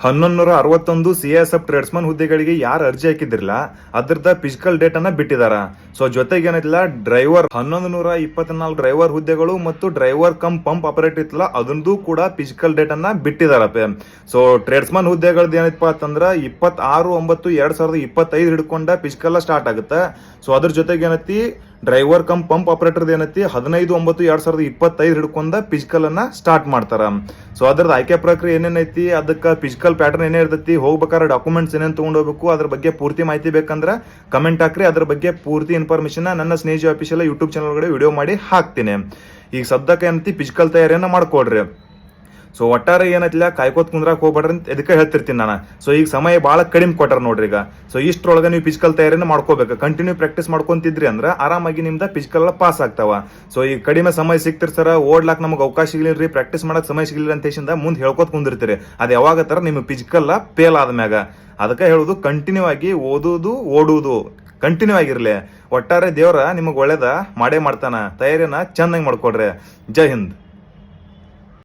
1161 CSF tradesman ಹುದ್ದೆಗಳಿಗೆ ಯಾರು ಅರ್ಜಿ ಹಾಕಿದ್ರಲ್ಲ ಅದ್ರದ ಫಿಸಿಕಲ್ ಡೇಟ್ ಅನ್ನ ಬಿಟ್ಟಿದಾರ. ಸೊ ಜೊತೆಗೆ ಏನಿಲ್ಲ ಡ್ರೈವರ್ 1124 ಡ್ರೈವರ್ ಹುದ್ದೆಗಳು ಮತ್ತು ಡ್ರೈವರ್ ಕಮ್ ಪಂಪ್ ಆಪರೇಟರ್ ಇತ್ತಲ್ಲ ಅದನ್ನೂ ಕೂಡ ಫಿಸಿಕಲ್ ಡೇಟ್ ಅನ್ನ ಬಿಟ್ಟಿದಾರಪ್ಪ. ಸೊ ಟ್ರೇಡ್ಸ್ಮನ್ ಹುದ್ದೆಗಳದ್ದು ಏನಪ್ಪಾ ಅಂತಂದ್ರ 26/9/2025 ಹಿಡ್ಕೊಂಡ ಫಿಸಿಕಲ್ ಸ್ಟಾರ್ಟ್ ಆಗುತ್ತೆ. ಸೊ ಅದ್ರ ಜೊತೆಗೆ ಏನೈತಿ ಡ್ರೈವರ್ ಕಮ್ ಪಂಪ್ ಆಪರೇಟರ್ ಏನೈತಿ 15/9/2025 ಹಿಡ್ಕೊಂಡ ಫಿಸಿಕಲ್ ಅನ್ನ ಸ್ಟಾರ್ಟ್ ಮಾಡ್ತಾರ. ಸೊ ಅದ್ರದ್ದು ಆಯ್ಕೆ ಪ್ರಕ್ರಿಯೆ ಏನೇನೈತಿ, ಅದಕ್ಕೆ ಫಿಸಿಕಲ್ ಪ್ಯಾಟರ್ನ್ ಏನೇ ಇರ್ತೈತಿ, ಹೋಗ್ಬೇಕಾದ್ರೆ ಡಾಕ್ಯುಮೆಂಟ್ಸ್ ಏನೇನು ತಗೊಂಡ್ ಹೋಗ್ಬೇಕು, ಅದ್ರ ಬಗ್ಗೆ ಪೂರ್ತಿ ಮಾಹಿತಿ ಬೇಕಂದ್ರೆ ಕಮೆಂಟ್ ಹಾಕ್ರಿ. ಅದ್ರ ಬಗ್ಗೆ ಪೂರ್ತಿ ಇನ್ಫಾರ್ಮೇಶನ್ ನನ್ನ ಸ್ನೇಜಿ ಆಫೀಷಿಯಲ್ ಯೂಟ್ಯೂಬ್ ಚಾನಲ್ ಕಡೆ ವಿಡಿಯೋ ಮಾಡಿ ಹಾಕ್ತೀನಿ. ಈಗ ಸದ್ಯಕ್ಕೆ ಏನೈತಿ ಫಿಸಿಕಲ್ ತಯಾರಿಯನ್ನ ಮಾಡ್ಕೊಡ್ರಿ. ಸೊ ಒಟ್ಟಾರೆ ಏನೈತಿಲ್ಲ ಕಾಯ್ಕೋತ್ ಕುಂದ್ರಾಕ್ ಹೋಗ್ಬೇಡ್ರಿ ಅಂತ ಇದಕ್ಕೆ ಹೇಳ್ತಿರ್ತೀನಿ ನಾನು. ಸೊ ಈಗ ಸಮಯ ಭಾಳ ಕಡಿಮೆ ಕೊಟ್ಟಾರ ನೋಡ್ರಿ. ಈಗ ಸೊ ಇಷ್ಟರೊಳಗೆ ನೀವು ಫಿಸಿಕಲ್ ತಯಾರಿನ ಮಾಡ್ಕೋಬೇಕು. ಕಂಟಿನ್ಯೂ ಪ್ರಾಕ್ಟೀಸ್ ಮಾಡ್ಕೊಂತಿದ್ರಿ ಅಂದ್ರೆ ಆರಾಮಾಗಿ ನಿಮ್ದ ಫಿಸಿಕಲ್ ಪಾಸ್ ಆಗ್ತಾವ. ಸೊ ಈಗ ಕಡಿಮೆ ಸಮಯ ಸಿಗ್ತಿರ್ ಸರ, ಓಡ್ಲಾಕ್ ನಮಗೆ ಅವಕಾಶ ಸಿಗ್ಲಿಲ್ರಿ, ಪ್ರಾಕ್ಟೀಸ್ ಮಾಡಕ್ ಸಮಯ ಸಿಗ್ಲಿಲ್ಲ ಅಂತ ಹೇಳಿ ಮುಂದೆ ಹೇಳ್ಕೊತ್ ಕುಂದಿರ್ತೀರಿ. ಅದು ಯಾವಾಗ ತರ ನಿಮ್ಗೆ ಫಿಸಿಕಲ್ ಫೇಲ್ ಆದ್ಮ್ಯಾಗ. ಅದಕ್ಕೆ ಹೇಳುದು ಕಂಟಿನ್ಯೂ ಆಗಿ ಓದುದು ಓಡುವುದು ಕಂಟಿನ್ಯೂ ಆಗಿರ್ಲಿ. ಒಟ್ಟಾರೆ ದೇವ್ರ ನಿಮಗ್ ಒಳ್ಳೇದ ಮಾಡೇ ಮಾಡ್ತಾನ. ತಯಾರಿನ ಚೆನ್ನಾಗಿ ಮಾಡ್ಕೊಡ್ರಿ. ಜೈ ಹಿಂದ್.